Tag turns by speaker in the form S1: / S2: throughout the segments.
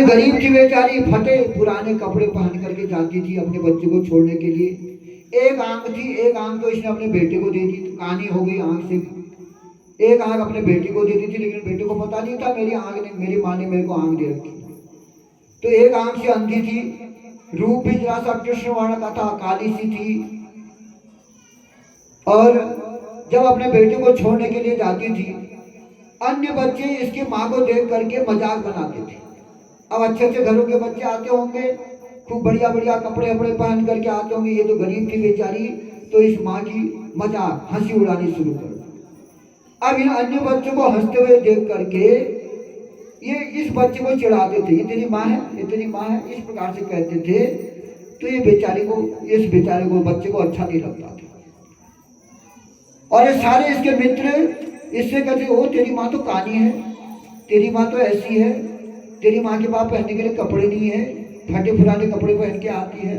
S1: गरीब की बेचारी फटे पुराने कपड़े पहन करके जाती थी अपने बच्चे को छोड़ने के लिए। एक आंख थी, एक आंख तो इसने अपने बेटे को दे दी, तो कहानी हो गई आंख से। एक आंख अपने बेटे को दे दी थी, लेकिन बेटे को पता नहीं था मेरी आंख ने, मेरी माँ ने मेरे को आंख दे रखी। तो एक आंख से अंधी थी, रूप भी जरा सा कृष्ण वर्ण का था, काली सी थी। और जब अपने बेटे को छोड़ने के लिए जाती थी, अन्य बच्चे इसकी माँ को देख करके मजाक बनाते थे। अब अच्छे अच्छे घरों के बच्चे आते होंगे, खूब बढ़िया बढ़िया कपड़े वपड़े पहन करके आते होंगे, ये तो गरीब की बेचारी, तो इस माँ की मजाक हंसी उड़ानी शुरू कर दी। अब इन अन्य बच्चों को हंसते हुए देख करके ये इस बच्चे को चिढ़ाते थे, ये तेरी माँ है, ये तेरी माँ है, इस प्रकार से कहते थे। तो ये बेचारे को, इस बेचारे को, बच्चे को अच्छा नहीं लगता था। और ये सारे इसके मित्र इससे कहते, ओ तेरी माँ तो कानी है, तेरी माँ तो ऐसी है, तेरी माँ के पास पहनने के लिए कपड़े नहीं है, फटे पुराने कपड़े पहन के आती है।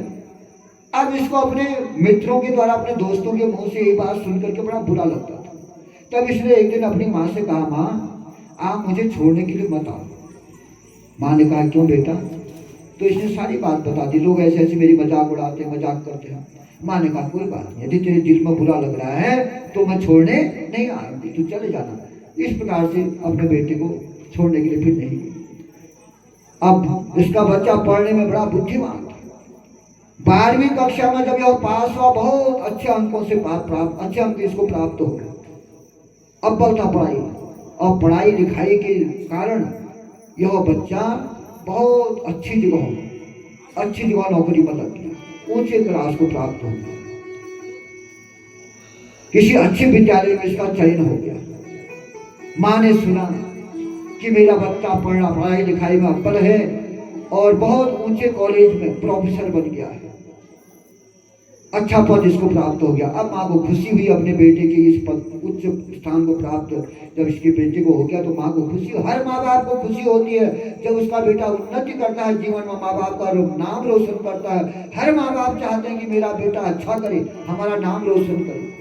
S1: अब इसको अपने मित्रों के द्वारा, अपने दोस्तों के मुंह से ये बात सुन करके बड़ा बुरा लगता था। तब इसने एक दिन अपनी माँ से कहा, माँ आप मुझे छोड़ने के लिए मत आओ। माँ ने कहा, क्यों बेटा? तो इसने सारी बात बता दी, लोग ऐसे ऐसे मेरी मजाक उड़ाते हैं, मजाक करते हैं। माँ ने कहा, कोई बात नहीं, यदि तेरे दिल में बुरा लग रहा है तो मैं छोड़ने नहीं आऊंगी, तू चले जाना। इस प्रकार से अपने बेटे को छोड़ने के लिए फिर नहीं गई। अब इसका बच्चा पढ़ने में बड़ा बुद्धिमान था। 12वीं कक्षा में जब यह पास हुआ, बहुत अच्छे अंकों से अच्छे अंक इसको प्राप्त हो गए, अव्वल था पढ़ाई। और पढ़ाई लिखाई के कारण यह बच्चा बहुत अच्छी जगह नौकरी पर लग गया, ऊंचे क्लास को प्राप्त हो गया, किसी अच्छे विद्यालय में इसका चयन हो गया। माँ ने सुना कि मेरा बच्चा पढ़ाई लिखाई में अव्वल है और बहुत ऊंचे कॉलेज में प्रोफेसर बन गया है, अच्छा पद इसको प्राप्त हो गया। अब माँ को खुशी हुई अपने बेटे के इस पद, उच्च स्थान को प्राप्त जब इसके बेटे को हो गया, तो माँ को खुशी, हर माँ बाप को खुशी होती है जब उसका बेटा उन्नति करता है जीवन में, माँ बाप का नाम रोशन करता है। हर माँ बाप चाहते हैं कि मेरा बेटा अच्छा करे, हमारा नाम रोशन करे।